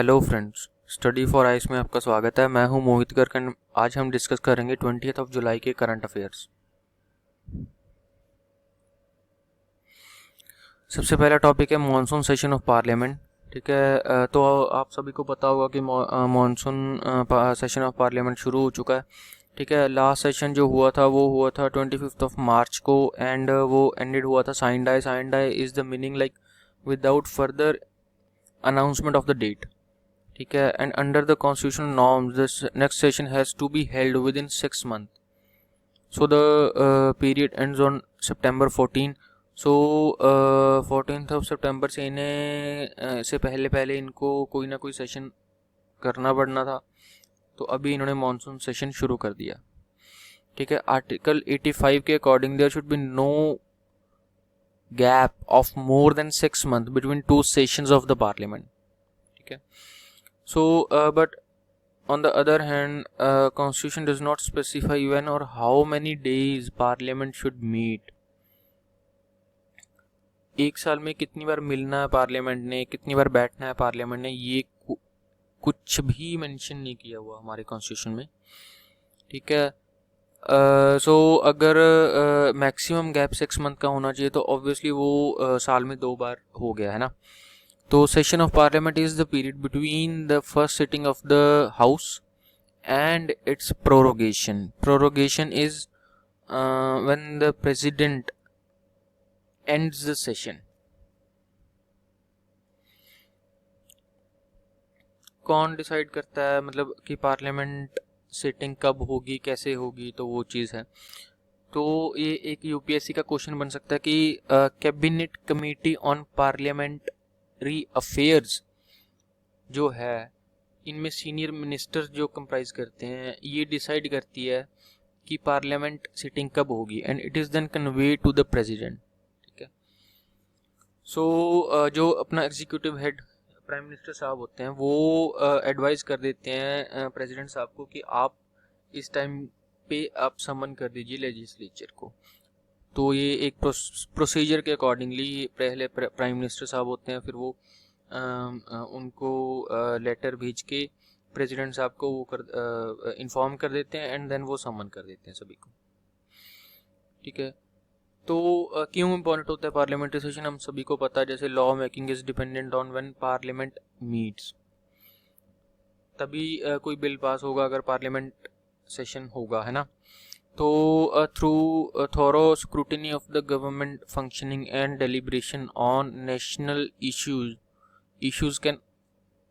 Hello friends, study for ice में आपका स्वागत है। मैं हूं मोहित गर्ग एंड आज हम डिस्कस करेंगे 20 जुलाई के करंट अफेयर्स। सबसे पहला टॉपिक है मॉनसून सेशन ऑफ पार्लियामेंट। ठीक है, तो आप सभी को पता होगा कि मॉनसून सेशन ऑफ पार्लियामेंट शुरू हो चुका है। ठीक है, लास्ट सेशन जो हुआ था वो हुआ था 25 मार्च को एंड वो एंडेड हुआ था sine die. Sine die is the meaning like without further announcement of the date. ठीक है, and under the constitutional norms this next session has to be held within 6 months. So the period ends on September 14. So 14th of September से इन्हें से पहले पहले इनको कोई ना कोई सेशन करना पड़ना था, तो अभी इन्होंने मॉनसून सेशन शुरू कर दिया। ठीक है, आर्टिकल 85 के according there should be no gap of more than 6 months between two sessions of the parliament. ठीक है, so but on the other hand, constitution does not specify when or how many days parliament should meet. एक साल में कितनी बार मिलना है parliament ने, कितनी बार बैठना है पार्लियामेंट ने, ये कुछ भी मेंशन नहीं किया हुआ हमारे कॉन्स्टिट्यूशन में। ठीक है, सो अगर मैक्सिमम गैप 6 month का होना चाहिए तो ऑब्वियसली वो साल में 2 बार हो गया है ना। तो session of parliament is the period between the first sitting of the house and its prorogation. Prorogation is when the president ends the session. कौन डिसाइड करता है मतलब कि पार्लियामेंट सिटिंग कब होगी, कैसे होगी, तो वो चीज़ है। तो ये एक यूपीएससी का क्वेश्चन बन सकता है कि cabinet committee on parliamentary affairs जो है, इनमें सीनियर मिनिस्टर जो कंप्राइज करते हैं, ये डिसाइड करती है कि पार्लियामेंट सिटिंग कब होगी and it is then convey to the president. ठीक है, सो जो अपना एग्जीक्यूटिव हेड प्राइम मिनिस्टर साहब होते हैं वो एडवाइस कर देते हैं प्रेसिडेंट साहब को कि आप इस टाइम पे आप समन कर दीजिए लेजिस्लेचर को। तो ये एक प्रोसीजर के अकॉर्डिंगली पहले प्राइम मिनिस्टर साहब होते हैं, फिर वो उनको लेटर भेज के प्रेसिडेंट साहब को वो इन्फॉर्म कर देते हैं एंड देन वो समन कर देते हैं सभी को। ठीक है, तो क्यों इम्पोर्टेंट होता है पार्लियामेंट्री सेशन, हम सभी को पता है। जैसे law making is dependent on when parliament meets, तभी कोई बिल पास होगा अगर पार्लियामेंट सेशन होगा, है ना। तो through thorough scrutiny of the government functioning and deliberation on national issues can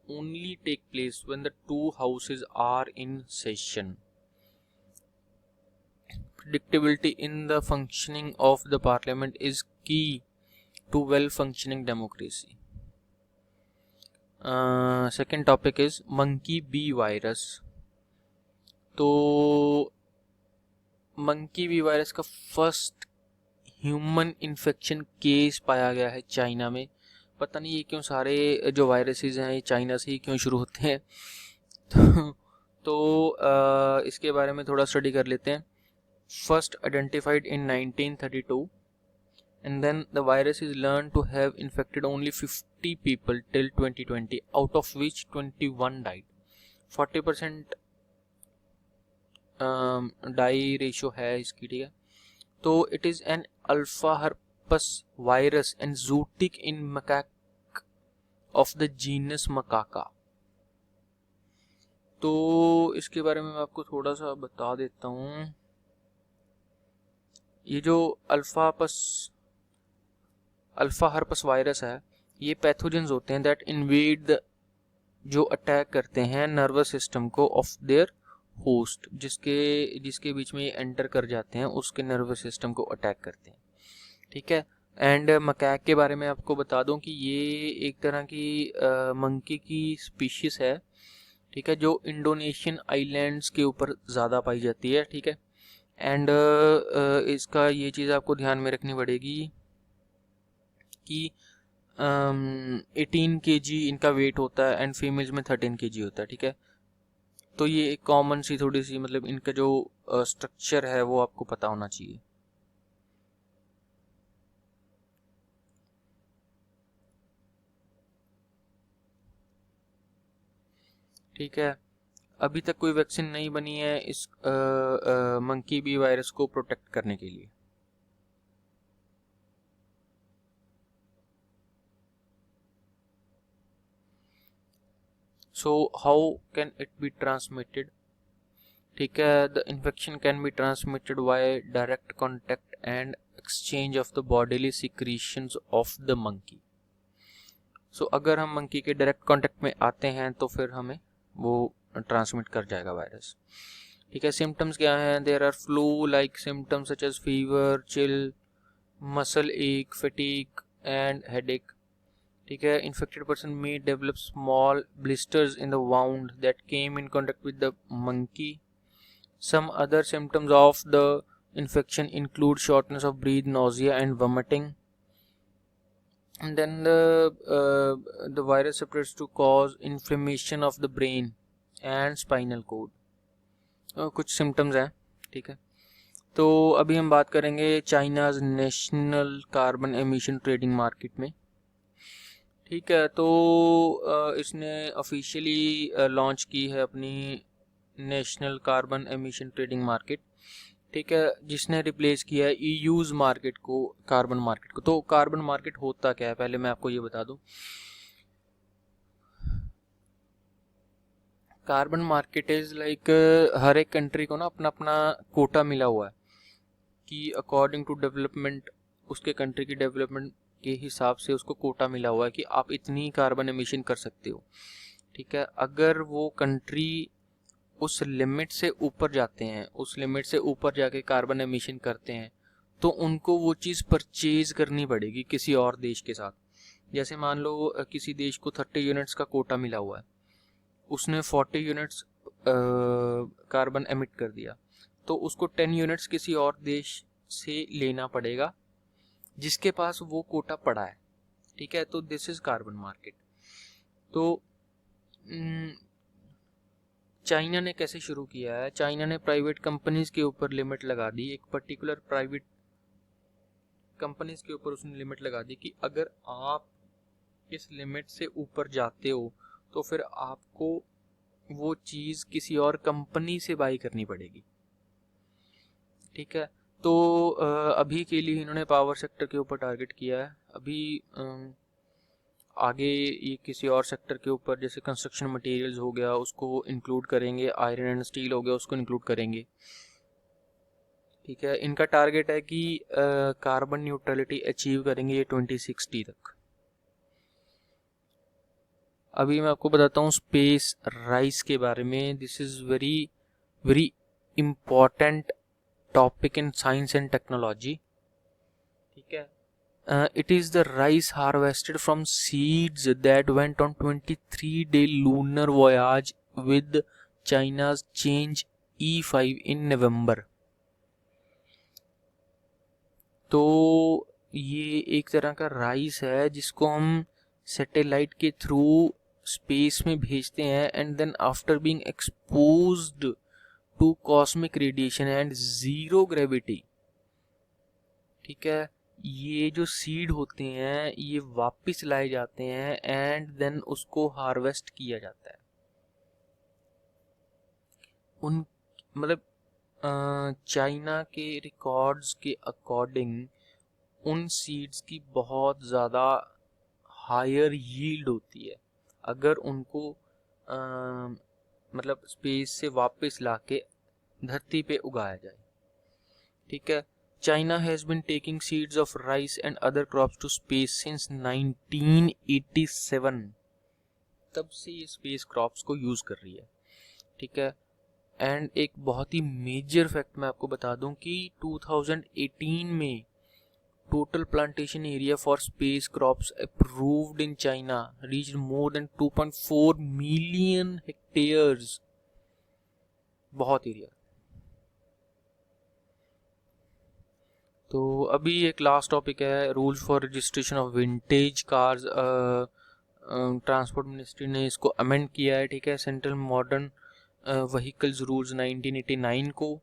only take place when the two houses are in session. Predictability in the functioning of the parliament is key to well functioning democracy. Second topic is monkey bee virus. तो monkey B virus का first human infection case पाया गया है China में। पता नहीं ये क्यों सारे जो वायरसेस हैं ये चाइना से ही क्यों शुरू होते हैं। तो इसके बारे में थोड़ा स्टडी कर लेते हैं। First identified in 1932 and then the virus is learned to have infected only 50 people till 2020, out of which 21 died. 40% die ratio है इसकी। ठीक है, तो it is an alpha herpes virus and zoonotic in macaque of the genus Macaca. तो इसके बारे में मैं आपको थोड़ा सा बता देता हूँ। ये जो अल्फा हर्पस वायरस है, ये पैथोजेंस होते हैं दैट इन्वेड द, जो अटैक करते हैं नर्वस सिस्टम को ऑफ देयर होस्ट, जिसके बीच में ये एंटर कर जाते हैं, उसके नर्वस सिस्टम को अटैक करते हैं। ठीक है, एंड मकैक के बारे में आपको बता दूं कि ये एक तरह की मंकी की स्पीशीज है। ठीक है, जो इंडोनेशियन आइलैंड्स के ऊपर ज़्यादा पाई जाती है। ठीक है, एंड इसका ये चीज़ आपको ध्यान में रखनी पड़ेगी कि 18 kg इनका वेट होता है एंड फीमेल्स में 13 kg होता है। ठीक है, तो ये एक कॉमन सी थोड़ी सी मतलब इनका जो स्ट्रक्चर है वो आपको पता होना चाहिए। ठीक है, अभी तक कोई वैक्सीन नहीं बनी है इस मंकी बी वायरस को प्रोटेक्ट करने के लिए। So how can it be transmitted? ठीक है, the infection can be transmitted by direct contact and exchange of the bodily secretions of the monkey. So अगर हम मंकी के डायरेक्ट कांटेक्ट में आते हैं तो फिर हमें वो ट्रांसमिट कर जाएगा वायरस। ठीक है, सिम्टम्स क्या हैं? There are flu like symptoms such as fever, chill, muscle ache, fatigue and headache. ठीक है, infected person may develop small blisters in the wound that came in contact with the monkey. Some other symptoms of the infection include shortness of breath, nausea and vomiting. And then the virus appears to cause inflammation of the brain and spinal cord. कुछ symptoms हैं। ठीक है, तो अभी हम बात करेंगे China's national carbon emission trading market में। ठीक है, तो इसने ऑफिशियली लॉन्च की है अपनी national carbon emission trading market. ठीक है, जिसने रिप्लेस किया है ईयूज मार्केट को, कार्बन मार्केट को। तो कार्बन मार्केट होता क्या है, पहले मैं आपको ये बता दूं। कार्बन मार्केट इज लाइक हर एक कंट्री को ना अपना अपना कोटा मिला हुआ है कि अकॉर्डिंग टू डेवलपमेंट, उसके कंट्री की डेवलपमेंट के हिसाब से उसको कोटा मिला हुआ है कि आप इतनी कार्बन एमिशन कर सकते हो। ठीक है, अगर वो कंट्री उस लिमिट से ऊपर जाते हैं, उस लिमिट से ऊपर जाके कार्बन एमिशन करते हैं, तो उनको वो चीज़ परचेज करनी पड़ेगी किसी और देश के साथ। जैसे मान लो किसी देश को 30 यूनिट्स का कोटा मिला हुआ है, उसने 40 यूनिट्स कार्बन एमिट कर दिया, तो उसको 10 यूनिट्स किसी और देश से लेना पड़ेगा जिसके पास वो कोटा पड़ा है। ठीक है, तो दिस इज कार्बन मार्केट। तो चाइना ने कैसे शुरू किया है? चाइना ने प्राइवेट कंपनीज के ऊपर लिमिट लगा दी, एक पर्टिकुलर प्राइवेट कंपनीज के ऊपर उसने लिमिट लगा दी कि अगर आप इस लिमिट से ऊपर जाते हो तो फिर आपको वो चीज़ किसी और कंपनी से बाई करनी पड़ेगी। ठीक है, तो अभी के लिए इन्होंने पावर सेक्टर के ऊपर टारगेट किया है। अभी आगे ये किसी और सेक्टर के ऊपर, जैसे कंस्ट्रक्शन मटेरियल्स हो गया उसको इंक्लूड करेंगे, आयरन एंड स्टील हो गया उसको इंक्लूड करेंगे। ठीक है, इनका टारगेट है कि कार्बन न्यूट्रलिटी अचीव करेंगे ये 2060 तक। अभी मैं आपको बताता हूँ स्पेस राइस के बारे में। This is very very important topic in science and technology. ठीक है, it is the rice harvested from seeds that went on 23-day lunar voyage with China's Change E5 in November. तो ये एक तरह का राइस है जिसको हम सैटेलाइट के थ्रू स्पेस में भेजते हैं and then after being exposed to cosmic radiation and zero gravity. ठीक है, ये जो सीड होते हैं ये वापस लाए जाते हैं एंड देन उसको हार्वेस्ट किया जाता है। उन मतलब चाइना के रिकॉर्ड्स के अकॉर्डिंग उन सीड्स की बहुत ज़्यादा हायर यील्ड होती है अगर उनको मतलब स्पेस से वापस लाके धरती पे उगाया जाए। ठीक है, China has been taking seeds of rice and other crops to space since 1987. तब से ये स्पेस क्रॉप्स को यूज़ कर रही है। ठीक है, एंड एक बहुत ही मेजर फैक्ट मैं आपको बता दूं कि 2018 में total plantation area for space crops approved in China reached more than 2.4 million hectares. बहुत एरिया। तो अभी एक लास्ट टॉपिक है rules for registration of vintage cars. Transport ministry ने इसको अमेंड किया है। ठीक है, सेंट्रल मॉडर्न व्हीकल्स रूल्स 1989 को।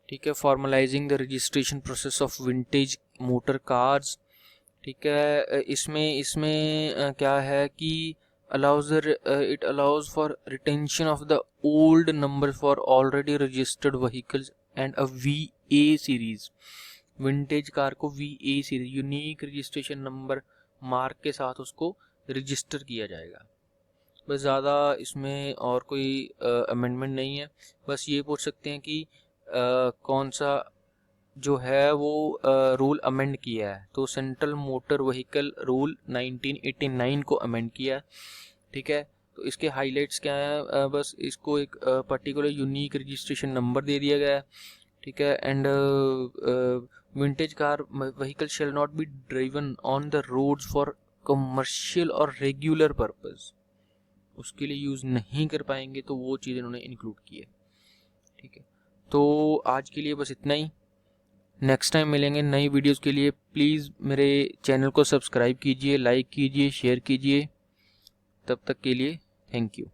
ठीक है, formalising the registration process of vintage motor cars. ठीक है, इसमें क्या है कि it allows for retention of the old numbers for already registered vehicles and a VA series. Vintage car को VA series unique registration number mark के साथ उसको रजिस्टर किया जाएगा। बस ज़्यादा इसमें और कोई अमेंडमेंट नहीं है। बस ये पूछ सकते हैं कि कौन सा जो है वो रूल अमेंड किया है, तो सेंट्रल मोटर व्हीकल रूल 1989 को अमेंड किया है। ठीक है, तो इसके हाइलाइट्स क्या है, बस इसको एक पर्टिकुलर यूनिक रजिस्ट्रेशन नंबर दे दिया गया है। ठीक है, and vintage car vehicle shall not be driven on the roads for commercial और रेगुलर पर्पस, उसके लिए यूज़ नहीं कर पाएंगे, तो वो चीज़ इन्होंने इंक्लूड की है। ठीक है, तो आज के लिए बस इतना ही। नेक्स्ट टाइम मिलेंगे नई वीडियोस के लिए। प्लीज़ मेरे चैनल को सब्सक्राइब कीजिए, लाइक कीजिए, शेयर कीजिए। तब तक के लिए थैंक यू।